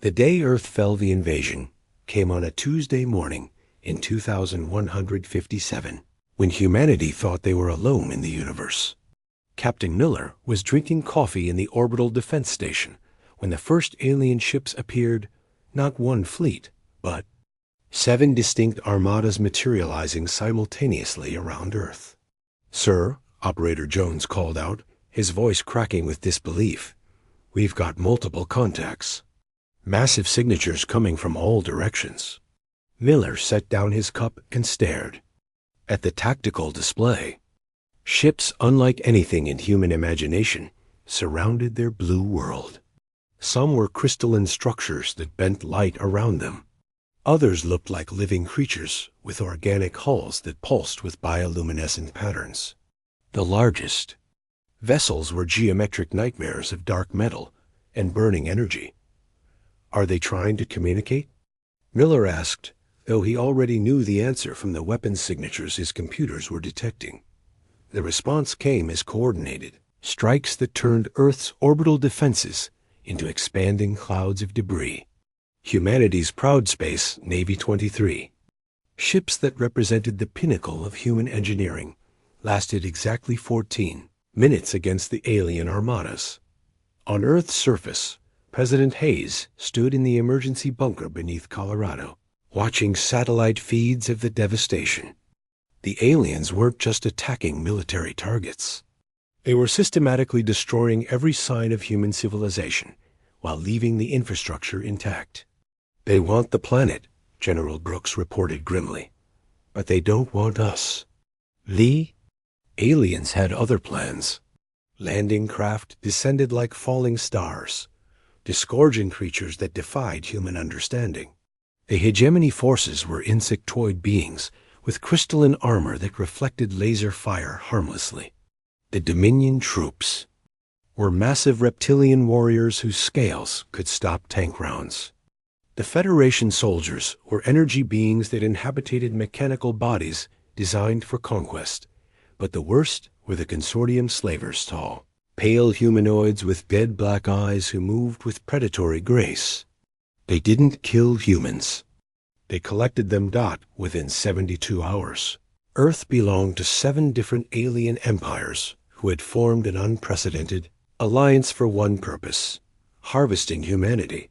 The day Earth fell the invasion came on a Tuesday morning in 2157, when humanity thought they were alone in the universe. Captain Miller was drinking coffee in the orbital defense station when the first alien ships appeared, not one fleet, but 7 distinct armadas materializing simultaneously around Earth. "Sir," Operator Jones called out, his voice cracking with disbelief, "we've got multiple contacts. Massive signatures coming from all directions." Miller set down his cup and stared at the tactical display. Ships unlike anything in human imagination surrounded their blue world. Some were crystalline structures that bent light around them. Others looked like living creatures with organic hulls that pulsed with bioluminescent patterns. The largest vessels were geometric nightmares of dark metal and burning energy. "Are they trying to communicate?" Miller asked, though he already knew the answer from the weapons signatures his computers were detecting. The response came as coordinated strikes that turned Earth's orbital defenses into expanding clouds of debris. Humanity's proud space, Navy 23. Ships that represented the pinnacle of human engineering lasted exactly 14 minutes against the alien armadas. On Earth's surface, President Hayes stood in the emergency bunker beneath Colorado, watching satellite feeds of the devastation. The aliens weren't just attacking military targets. They were systematically destroying every sign of human civilization while leaving the infrastructure intact. "They want the planet," General Brooks reported grimly, "but they don't want us." "Lee?" Aliens had other plans. Landing craft descended like falling stars, disgorging creatures that defied human understanding. The hegemony forces were insectoid beings with crystalline armor that reflected laser fire harmlessly. The Dominion troops were massive reptilian warriors whose scales could stop tank rounds. The Federation soldiers were energy beings that inhabited mechanical bodies designed for conquest, but the worst were the consortium slavers, tall, pale humanoids with dead black eyes who moved with predatory grace. They didn't kill humans. They collected them within 72 hours. Earth belonged to 7 different alien empires who had formed an unprecedented alliance for one purpose: harvesting humanity.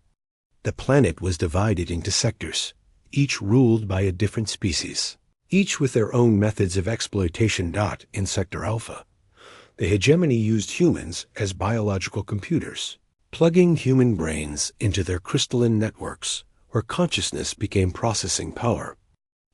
The planet was divided into sectors, each ruled by a different species, each with their own methods of exploitation. In Sector Alpha, the hegemony used humans as biological computers, plugging human brains into their crystalline networks, where consciousness became processing power.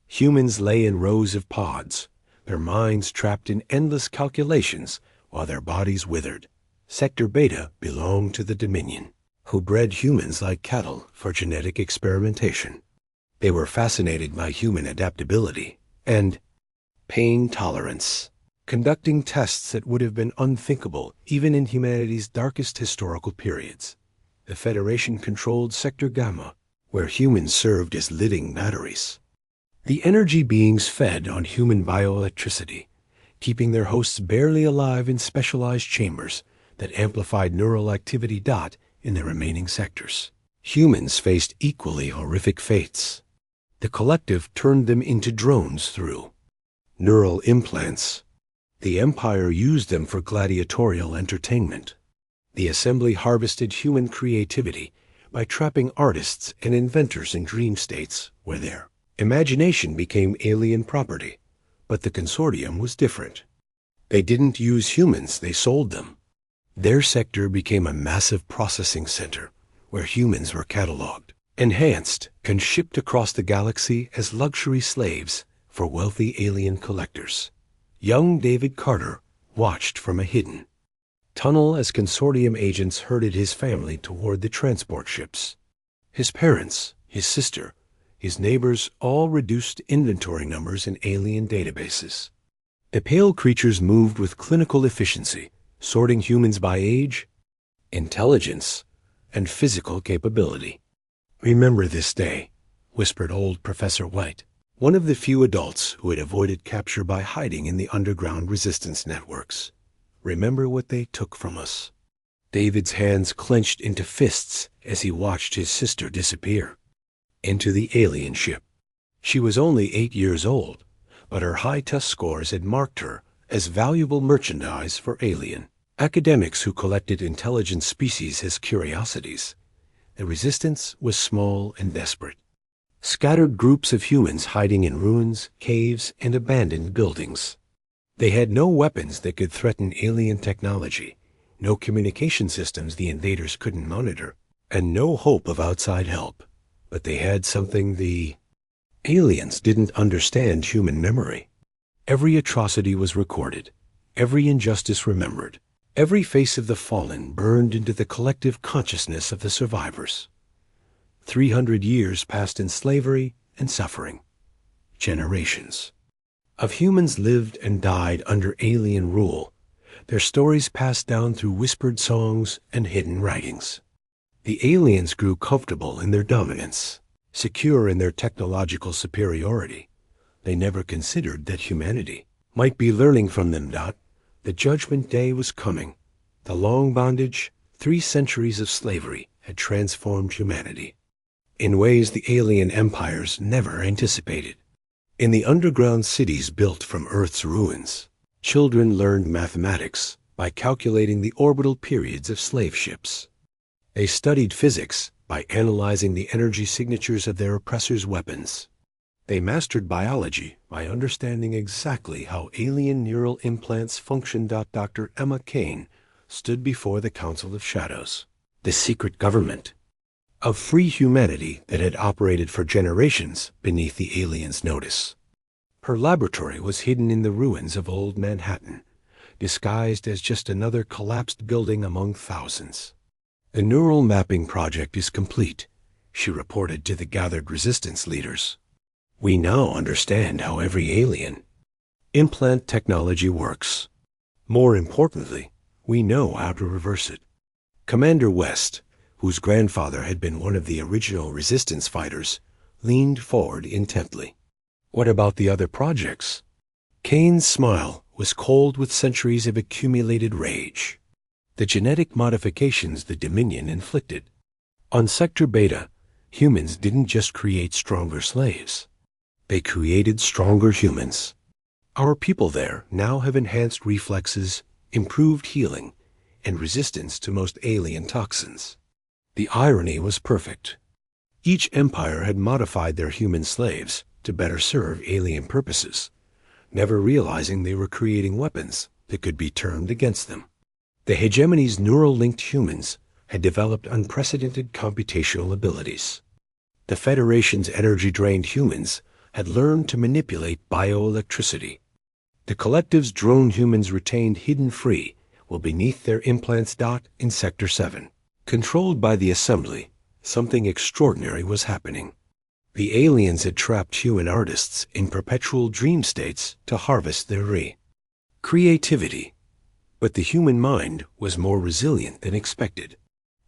Humans lay in rows of pods, their minds trapped in endless calculations while their bodies withered. Sector Beta belonged to the Dominion, who bred humans like cattle for genetic experimentation. They were fascinated by human adaptability and pain tolerance, conducting tests that would have been unthinkable even in humanity's darkest historical periods. The Federation controlled Sector Gamma, where humans served as living batteries. The energy beings fed on human bioelectricity, keeping their hosts barely alive in specialized chambers that amplified neural activity. In the remaining sectors, humans faced equally horrific fates. The collective turned them into drones through neural implants. The Empire used them for gladiatorial entertainment. The assembly harvested human creativity by trapping artists and inventors in dream states where their imagination became alien property. But the consortium was different. They didn't use humans, they sold them. Their sector became a massive processing center where humans were cataloged, enhanced, and shipped across the galaxy as luxury slaves for wealthy alien collectors. Young David Carter watched from a hidden tunnel as consortium agents herded his family toward the transport ships. His parents, his sister, his neighbors all reduced inventory numbers in alien databases. The pale creatures moved with clinical efficiency, sorting humans by age, intelligence, and physical capability. "Remember this day," whispered old Professor White, one of the few adults who had avoided capture by hiding in the underground resistance networks. "Remember what they took from us." David's hands clenched into fists as he watched his sister disappear into the alien ship. She was only 8 years old, but her high test scores had marked her as valuable merchandise for alien academics who collected intelligent species as curiosities. The resistance was small and desperate. Scattered groups of humans hiding in ruins, caves, and abandoned buildings. They had no weapons that could threaten alien technology, no communication systems the invaders couldn't monitor, and no hope of outside help. But they had something the aliens didn't understand: human memory. Every atrocity was recorded, every injustice remembered, every face of the fallen burned into the collective consciousness of the survivors. 300 years passed in slavery and suffering. Generations of humans lived and died under alien rule, their stories passed down through whispered songs and hidden writings. The aliens grew comfortable in their dominance, secure in their technological superiority. They never considered that humanity might be learning from them. The judgment day was coming. The long bondage, 3 centuries of slavery, had transformed humanity in ways the alien empires never anticipated. In the underground cities built from Earth's ruins, children learned mathematics by calculating the orbital periods of slave ships. They studied physics by analyzing the energy signatures of their oppressors' weapons. They mastered biology by understanding exactly how alien neural implants functioned. Dr. Emma Kane stood before the Council of Shadows, the secret government of free humanity that had operated for generations beneath the aliens' notice. Her laboratory was hidden in the ruins of old Manhattan, disguised as just another collapsed building among thousands. The neural mapping project is complete, she reported to the gathered resistance leaders. We now understand how every alien implant technology works. More importantly, we know how to reverse it. Commander West, whose grandfather had been one of the original resistance fighters, leaned forward intently. What about the other projects? Kane's smile was cold with centuries of accumulated rage. The genetic modifications the Dominion inflicted. On Sector Beta, humans didn't just create stronger slaves. They created stronger humans. Our people there now have enhanced reflexes, improved healing, and resistance to most alien toxins. The irony was perfect. Each empire had modified their human slaves to better serve alien purposes, never realizing they were creating weapons that could be turned against them. The hegemony's neural-linked humans had developed unprecedented computational abilities. The Federation's energy-drained humans had learned to manipulate bioelectricity. The collective's drone humans retained hidden free will beneath their implants. In Sector 7. Controlled by the Assembly, something extraordinary was happening. The aliens had trapped human artists in perpetual dream states to harvest their creativity. But the human mind was more resilient than expected.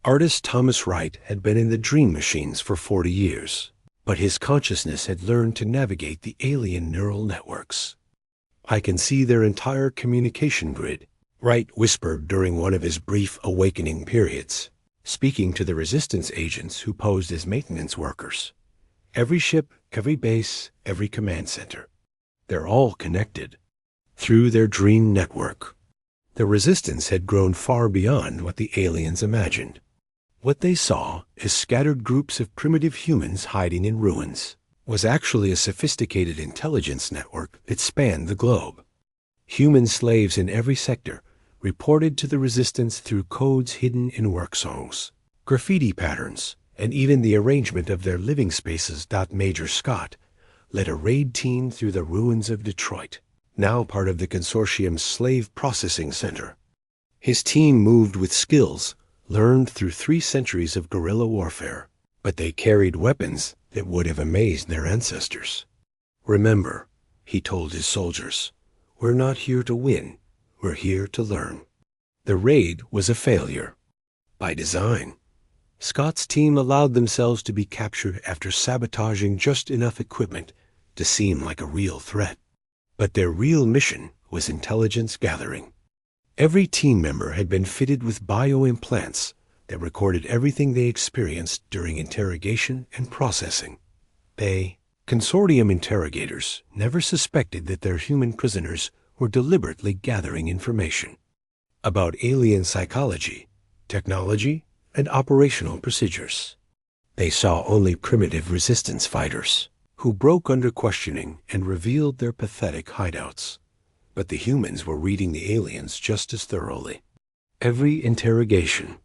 Artist Thomas Wright had been in the dream machines for 40 years, but his consciousness had learned to navigate the alien neural networks. I can see their entire communication grid, Wright whispered during one of his brief awakening periods, speaking to the resistance agents who posed as maintenance workers. Every ship, every base, every command center. They're all connected through their dream network. The resistance had grown far beyond what the aliens imagined. What they saw as scattered groups of primitive humans hiding in ruins was actually a sophisticated intelligence network that spanned the globe. Human slaves in every sector reported to the resistance through codes hidden in work songs, graffiti patterns, and even the arrangement of their living spaces. Major Scott led a raid team through the ruins of Detroit, now part of the consortium's slave processing center. His team moved with skills learned through 3 centuries of guerrilla warfare, but they carried weapons that would have amazed their ancestors. Remember, he told his soldiers, we're not here to win, we're here to learn. The raid was a failure. By design, Scott's team allowed themselves to be captured after sabotaging just enough equipment to seem like a real threat. But their real mission was intelligence gathering. Every team member had been fitted with bioimplants that recorded everything they experienced during interrogation and processing. Consortium interrogators never suspected that their human prisoners were deliberately gathering information about alien psychology, technology, and operational procedures. They saw only primitive resistance fighters who broke under questioning and revealed their pathetic hideouts. But the humans were reading the aliens just as thoroughly. Every interrogation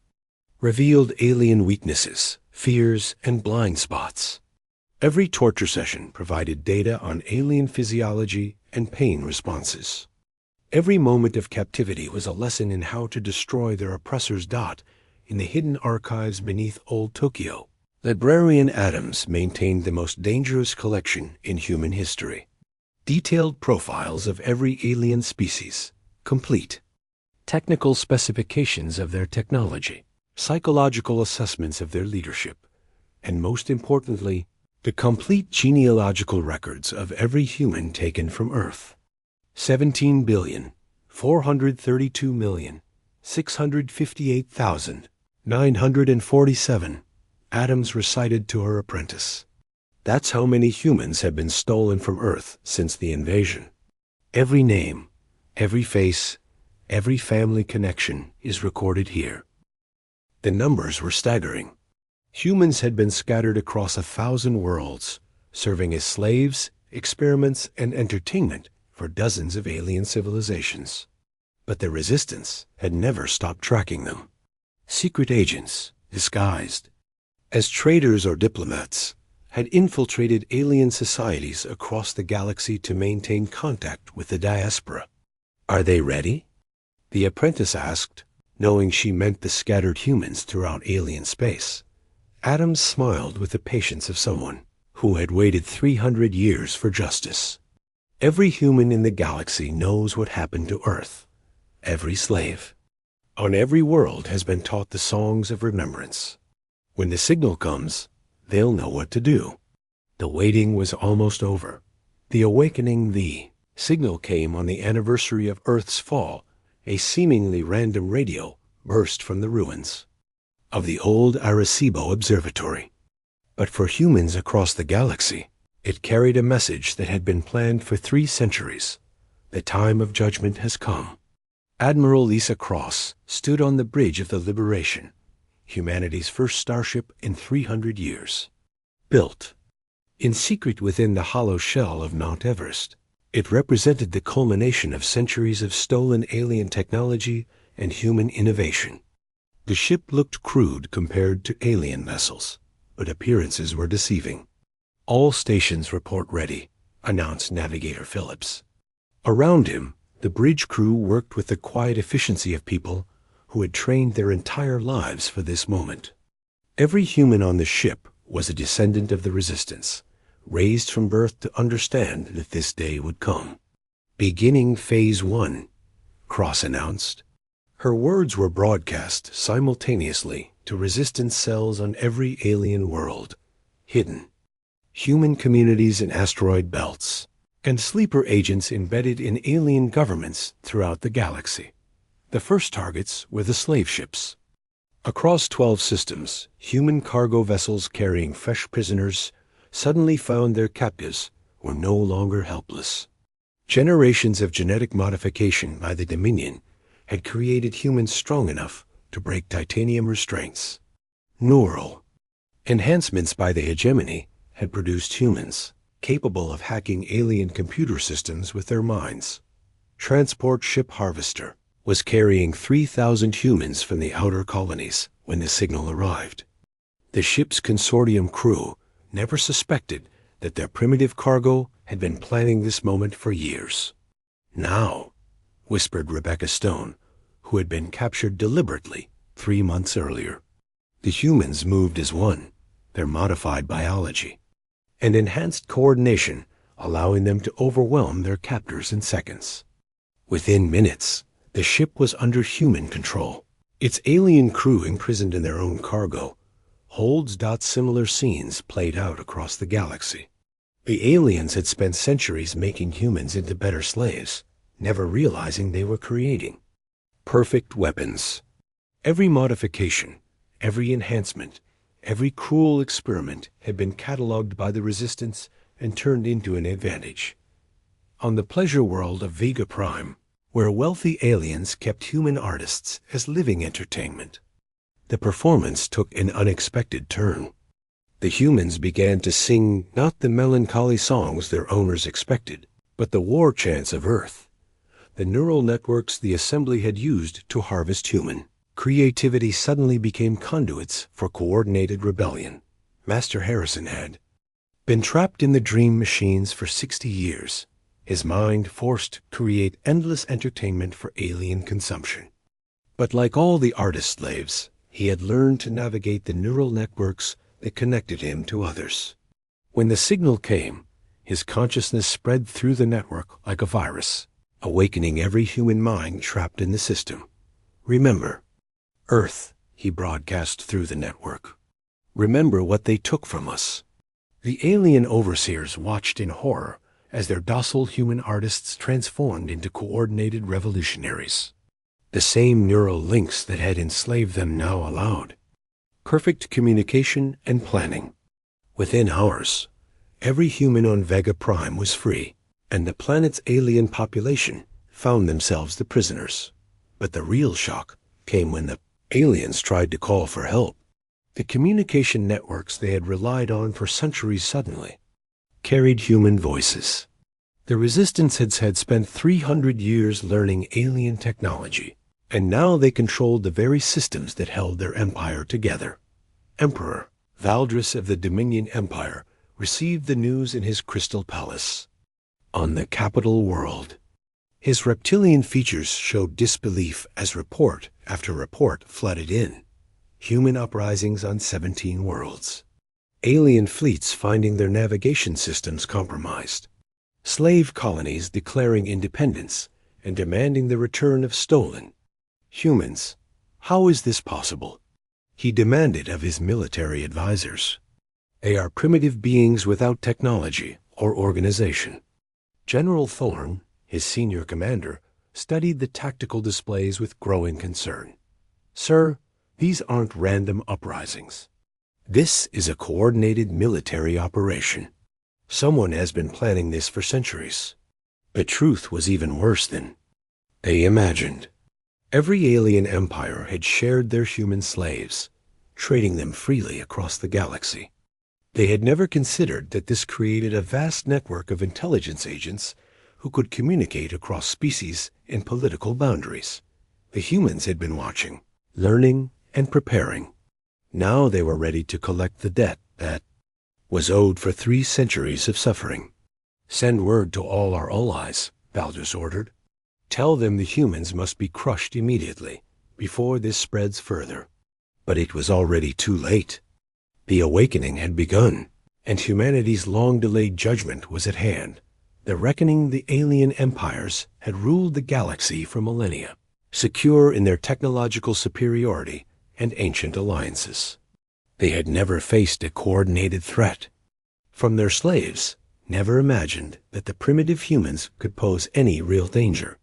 revealed alien weaknesses, fears, and blind spots. Every torture session provided data on alien physiology and pain responses. Every moment of captivity was a lesson in how to destroy their oppressors. In the hidden archives beneath Old Tokyo, librarian Adams maintained the most dangerous collection in human history. Detailed profiles of every alien species, complete technical specifications of their technology, psychological assessments of their leadership, and most importantly, the complete genealogical records of every human taken from Earth. 17,432,658,947, Adams recited to her apprentice. That's how many humans have been stolen from Earth since the invasion. Every name, every face, every family connection is recorded here. The numbers were staggering. Humans had been scattered across 1,000 worlds, serving as slaves, experiments, and entertainment for dozens of alien civilizations. But the resistance had never stopped tracking them. Secret agents, disguised as traders or diplomats, had infiltrated alien societies across the galaxy to maintain contact with the diaspora. "Are they ready?" the apprentice asked, knowing she meant the scattered humans throughout alien space. Adams smiled with the patience of someone who had waited 300 years for justice. Every human in the galaxy knows what happened to Earth. Every slave on every world has been taught the songs of remembrance. When the signal comes, they'll know what to do. The waiting was almost over. The awakening, the signal came on the anniversary of Earth's fall. A seemingly random radio burst from the ruins of the old Arecibo Observatory. But for humans across the galaxy, it carried a message that had been planned for 3 centuries. The time of judgment has come. Admiral Lisa Cross stood on the bridge of the Liberation, humanity's first starship in 300 years. Built in secret within the hollow shell of Mount Everest, it represented the culmination of centuries of stolen alien technology and human innovation. The ship looked crude compared to alien vessels, but appearances were deceiving. "All stations report ready," announced Navigator Phillips. Around him, the bridge crew worked with the quiet efficiency of people who had trained their entire lives for this moment. Every human on the ship was a descendant of the Resistance, raised from birth to understand that this day would come. "Beginning Phase 1, Cross announced. Her words were broadcast simultaneously to resistance cells on every alien world, hidden human communities in asteroid belts, and sleeper agents embedded in alien governments throughout the galaxy. The first targets were the slave ships. Across 12 systems, human cargo vessels carrying fresh prisoners suddenly found their captives were no longer helpless. Generations of genetic modification by the Dominion had created humans strong enough to break titanium restraints. Neural enhancements by the hegemony had produced humans capable of hacking alien computer systems with their minds. Transport Ship Harvester was carrying 3,000 humans from the outer colonies when the signal arrived. The ship's consortium crew never suspected that their primitive cargo had been planning this moment for years. "Now," whispered Rebecca Stone, who had been captured deliberately 3 months earlier. The humans moved as one, their modified biology and enhanced coordination allowing them to overwhelm their captors in seconds. Within minutes, the ship was under human control, its alien crew imprisoned in their own cargo. Holds. Similar scenes played out across the galaxy. The aliens had spent centuries making humans into better slaves, never realizing they were creating perfect weapons. Every modification, every enhancement, every cruel experiment had been catalogued by the Resistance and turned into an advantage. On the pleasure world of Vega Prime, where wealthy aliens kept human artists as living entertainment, the performance took an unexpected turn. The humans began to sing not the melancholy songs their owners expected, but the war chants of Earth, the neural networks the assembly had used to harvest human creativity suddenly became conduits for coordinated rebellion. Master Harrison had been trapped in the dream machines for 60 years, his mind forced to create endless entertainment for alien consumption. But like all the artist slaves, he had learned to navigate the neural networks that connected him to others. When the signal came, his consciousness spread through the network like a virus, awakening every human mind trapped in the system. Remember, Earth, he broadcast through the network. Remember what they took from us. The alien overseers watched in horror as their docile human artists transformed into coordinated revolutionaries. The same neural links that had enslaved them now allowed perfect communication and planning. Within hours, every human on Vega Prime was free, and the planet's alien population found themselves the prisoners. But the real shock came when the aliens tried to call for help. The communication networks they had relied on for centuries suddenly carried human voices. The Resistance had spent 300 years learning alien technology, and now they controlled the very systems that held their empire together. Emperor Valdris of the Dominion Empire received the news in his crystal palace on the capital world. His reptilian features showed disbelief as report after report flooded in. Human uprisings on 17 worlds. Alien fleets finding their navigation systems compromised. Slave colonies declaring independence and demanding the return of stolen humans. How is this possible? He demanded of his military advisors. They are primitive beings without technology or organization. General Thorne, his senior commander, studied the tactical displays with growing concern. Sir, these aren't random uprisings. This is a coordinated military operation. Someone has been planning this for centuries. The truth was even worse than they imagined. Every alien empire had shared their human slaves, trading them freely across the galaxy. They had never considered that this created a vast network of intelligence agents who could communicate across species and political boundaries. The humans had been watching, learning, and preparing. Now they were ready to collect the debt that was owed for 3 centuries of suffering. Send word to all our allies, Valdris ordered. Tell them the humans must be crushed immediately, before this spreads further. But it was already too late. The awakening had begun, and humanity's long-delayed judgment was at hand. The reckoning the alien empires had ruled the galaxy for millennia, secure in their technological superiority and ancient alliances. They had never faced a coordinated threat. From their slaves, never imagined that the primitive humans could pose any real danger.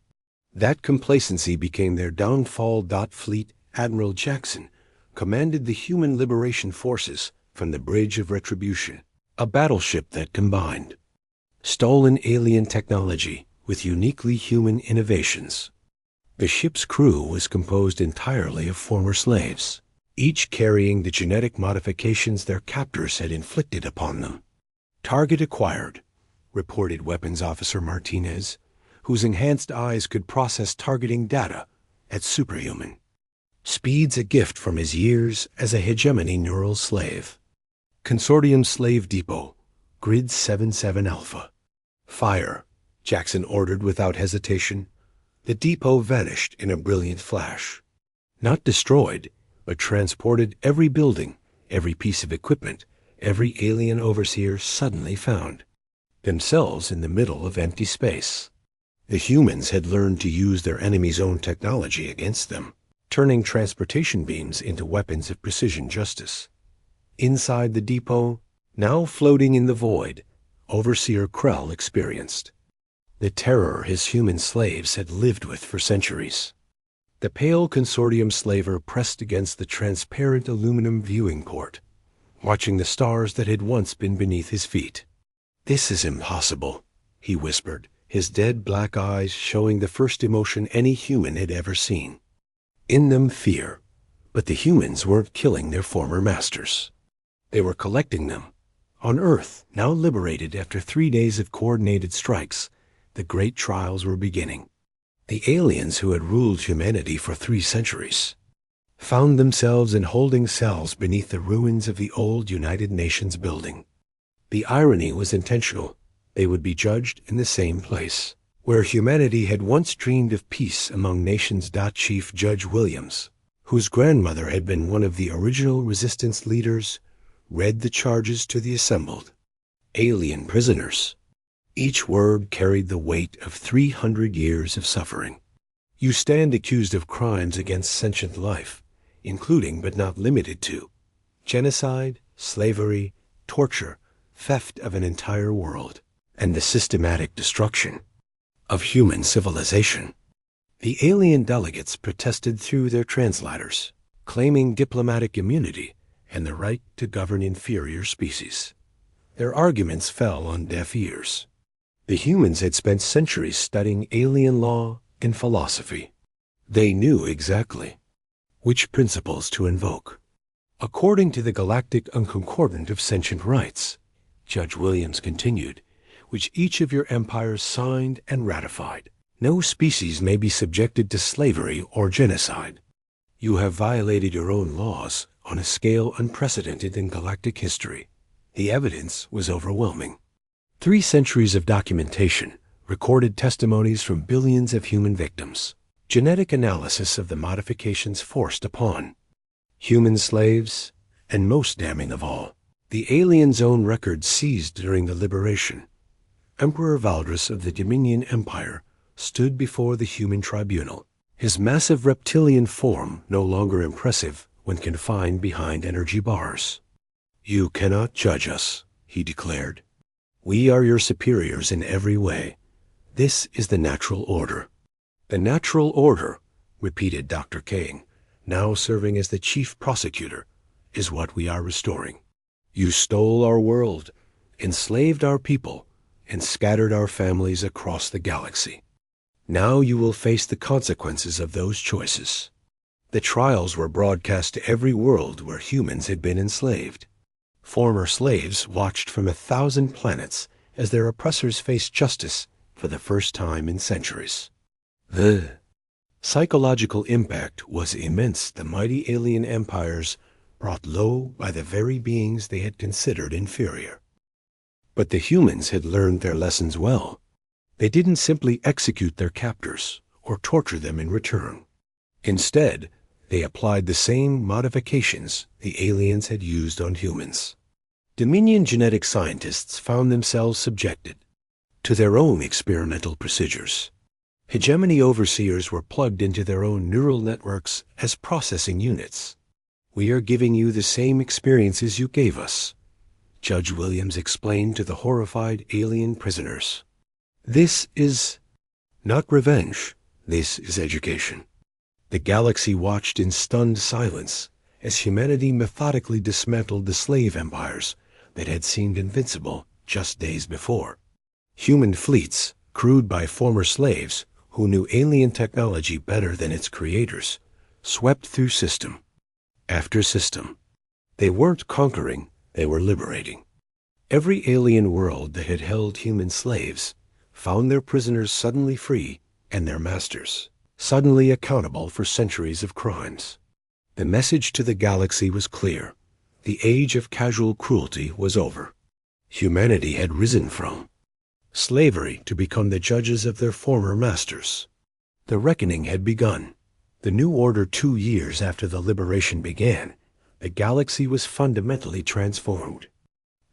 That complacency became their downfall. Fleet Admiral Jackson commanded the Human Liberation Forces from the Bridge of Retribution, a battleship that combined stolen alien technology with uniquely human innovations. The ship's crew was composed entirely of former slaves, each carrying the genetic modifications their captors had inflicted upon them. Target acquired, reported Weapons Officer Martinez, whose enhanced eyes could process targeting data at superhuman speeds, a gift from his years as a hegemony neural slave. Consortium Slave Depot, Grid 77 Alpha. Fire, Jackson ordered without hesitation. The depot vanished in a brilliant flash. Not destroyed, but transported. Every building, every piece of equipment, every alien overseer suddenly found themselves in the middle of empty space. The humans had learned to use their enemy's own technology against them, turning transportation beams into weapons of precision justice. Inside the depot, now floating in the void, Overseer Krell experienced the terror his human slaves had lived with for centuries. The pale consortium slaver pressed against the transparent aluminum viewing port, watching the stars that had once been beneath his feet. "This is impossible," he whispered, his dead black eyes showing the first emotion any human had ever seen. In them fear, but the humans weren't killing their former masters. They were collecting them. On Earth, now liberated after 3 days of coordinated strikes, the great trials were beginning. The aliens who had ruled humanity for 3 centuries found themselves in holding cells beneath the ruins of the old United Nations building. The irony was intentional. They would be judged in the same place, where humanity had once dreamed of peace among nations. Chief Judge Williams, whose grandmother had been one of the original resistance leaders, read the charges to the assembled alien prisoners. Each word carried the weight of 300 years of suffering. "You stand accused of crimes against sentient life, including but not limited to genocide, slavery, torture, theft of an entire world, and the systematic destruction of human civilization." The alien delegates protested through their translators, claiming diplomatic immunity and the right to govern inferior species. Their arguments fell on deaf ears. The humans had spent centuries studying alien law and philosophy. They knew exactly which principles to invoke. "According to the Galactic Concordant of Sentient Rights," Judge Williams continued, "which each of your empires signed and ratified, no species may be subjected to slavery or genocide. You have violated your own laws on a scale unprecedented in galactic history." The evidence was overwhelming. 3 centuries of documentation, recorded testimonies from billions of human victims, genetic analysis of the modifications forced upon human slaves, and most damning of all, the aliens' own records seized during the liberation. Emperor Valdris of the Dominion Empire stood before the human tribunal, his massive reptilian form no longer impressive when confined behind energy bars. "You cannot judge us," he declared. "We are your superiors in every way. This is the natural order." "The natural order," repeated Dr. King, now serving as the chief prosecutor, "is what we are restoring. You stole our world, enslaved our people, and scattered our families across the galaxy. Now you will face the consequences of those choices." The trials were broadcast to every world where humans had been enslaved. Former slaves watched from 1,000 planets as their oppressors faced justice for the first time in centuries. The psychological impact was immense. The mighty alien empires brought low by the very beings they had considered inferior. But the humans had learned their lessons well. They didn't simply execute their captors or torture them in return. Instead, they applied the same modifications the aliens had used on humans. Dominion genetic scientists found themselves subjected to their own experimental procedures. Hegemony overseers were plugged into their own neural networks as processing units. "We are giving you the same experiences you gave us," Judge Williams explained to the horrified alien prisoners. "This is not revenge. This is education." The galaxy watched in stunned silence as humanity methodically dismantled the slave empires that had seemed invincible just days before. Human fleets, crewed by former slaves who knew alien technology better than its creators, swept through system after system. They weren't conquering, they were liberating. Every alien world that had held human slaves found their prisoners suddenly free and their masters suddenly accountable for centuries of crimes. The message to the galaxy was clear. The age of casual cruelty was over. Humanity had risen from slavery to become the judges of their former masters. The reckoning had begun. The new order 2 years after the liberation began, the galaxy was fundamentally transformed.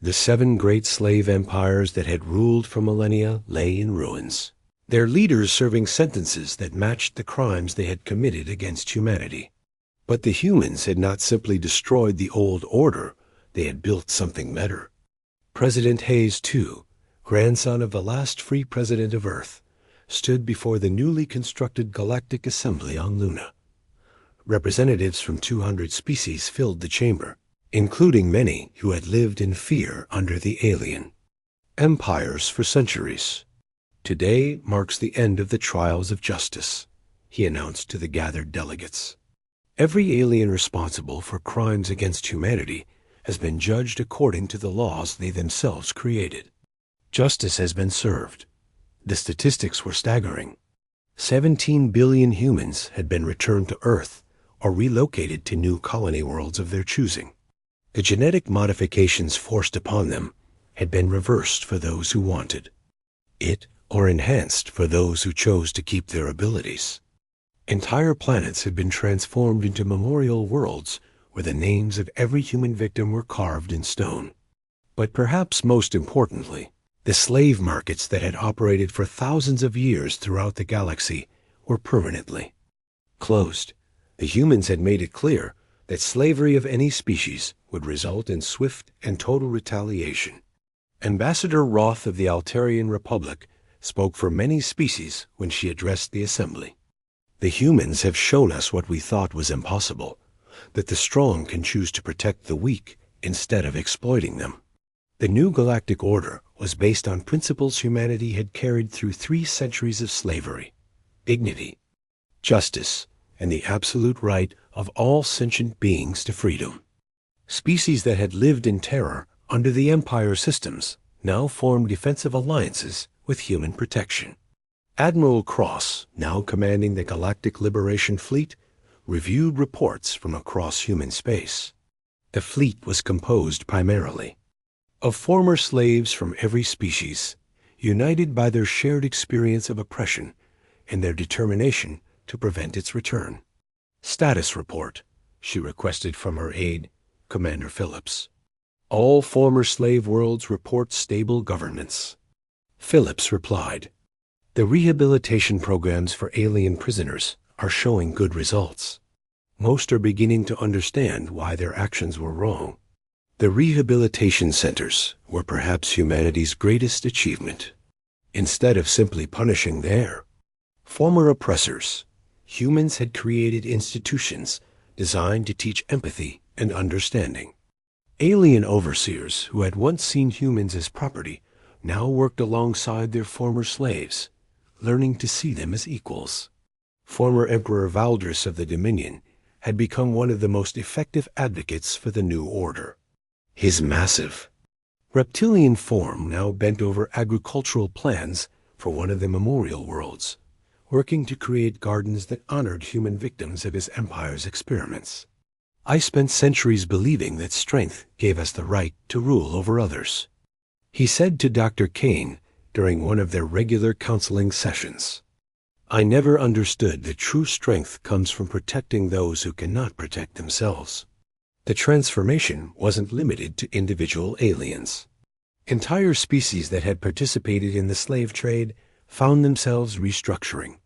The 7 great slave empires that had ruled for millennia lay in ruins, their leaders serving sentences that matched the crimes they had committed against humanity. But the humans had not simply destroyed the old order, they had built something better. President Hayes, too, grandson of the last free president of Earth, stood before the newly constructed Galactic Assembly on Luna. Representatives from 200 species filled the chamber, including many who had lived in fear under the alien empires for centuries. Today marks the end of the trials of justice, he announced to the gathered delegates. Every alien responsible for crimes against humanity has been judged according to the laws they themselves created. Justice has been served. The statistics were staggering. 17 billion humans had been returned to Earth or relocated to new colony worlds of their choosing. The genetic modifications forced upon them had been reversed for those who wanted it, or enhanced for those who chose to keep their abilities. Entire planets had been transformed into memorial worlds where the names of every human victim were carved in stone. But perhaps most importantly, the slave markets that had operated for thousands of years throughout the galaxy were permanently closed. The humans had made it clear that slavery of any species would result in swift and total retaliation. Ambassador Roth of the Altarian Republic spoke for many species when she addressed the assembly. The humans have shown us what we thought was impossible, that the strong can choose to protect the weak instead of exploiting them. The new galactic order was based on principles humanity had carried through 3 centuries of slavery: dignity, justice, and the absolute right of all sentient beings to freedom. Species that had lived in terror under the Empire systems now formed defensive alliances with human protection. Admiral Cross, now commanding the Galactic Liberation Fleet, reviewed reports from across human space. The fleet was composed primarily of former slaves from every species, united by their shared experience of oppression and their determination to prevent its return. "Status report," she requested from her aide, Commander Phillips. "All former slave worlds report stable governance." Phillips replied, "The rehabilitation programs for alien prisoners are showing good results. Most are beginning to understand why their actions were wrong. The rehabilitation centers were perhaps humanity's greatest achievement. Instead of simply punishing their former oppressors, humans had created institutions designed to teach empathy and understanding. Alien overseers who had once seen humans as property now worked alongside their former slaves, learning to see them as equals. Former Emperor Valdris of the Dominion had become one of the most effective advocates for the new order. His massive reptilian form now bent over agricultural plans for one of the memorial worlds, working to create gardens that honored human victims of his empire's experiments. "I spent centuries believing that strength gave us the right to rule over others," he said to Dr. Kane during one of their regular counseling sessions. "I never understood that true strength comes from protecting those who cannot protect themselves." The transformation wasn't limited to individual aliens. Entire species that had participated in the slave trade found themselves restructuring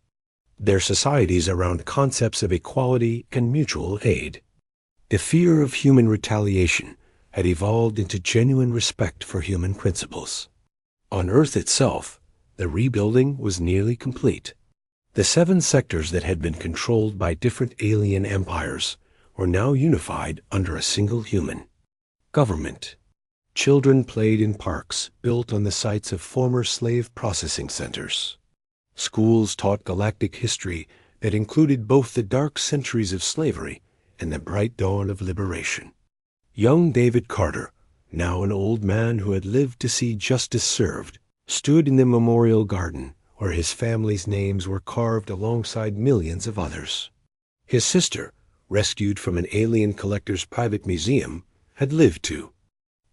their societies around concepts of equality and mutual aid. The fear of human retaliation had evolved into genuine respect for human principles. On Earth itself, the rebuilding was nearly complete. The 7 sectors that had been controlled by different alien empires were now unified under a single human government. Children played in parks built on the sites of former slave processing centers. Schools taught galactic history that included both the dark centuries of slavery and the bright dawn of liberation. Young David Carter, now an old man who had lived to see justice served, stood in the memorial garden where his family's names were carved alongside millions of others. His sister, rescued from an alien collector's private museum, had lived to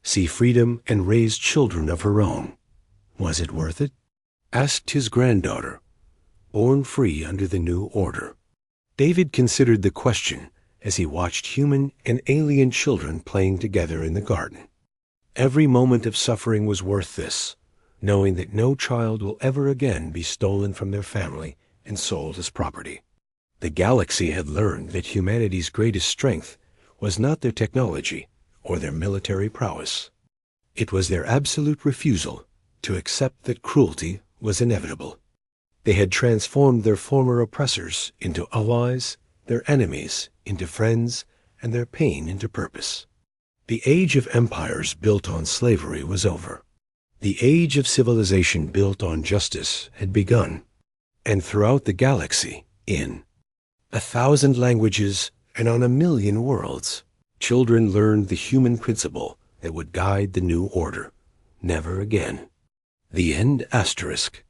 see freedom and raise children of her own. Was it worth it? Asked his granddaughter, born free under the new order. David considered the question as he watched human and alien children playing together in the garden. Every moment of suffering was worth this, knowing that no child will ever again be stolen from their family and sold as property. The galaxy had learned that humanity's greatest strength was not their technology or their military prowess. It was their absolute refusal to accept that cruelty was inevitable. They had transformed their former oppressors into allies, their enemies into friends, and their pain into purpose. The age of empires built on slavery was over. The age of civilization built on justice had begun. And throughout the galaxy, in 1,000 languages and on 1,000,000 worlds, children learned the human principle that would guide the new order. Never again. The End. Asterisk.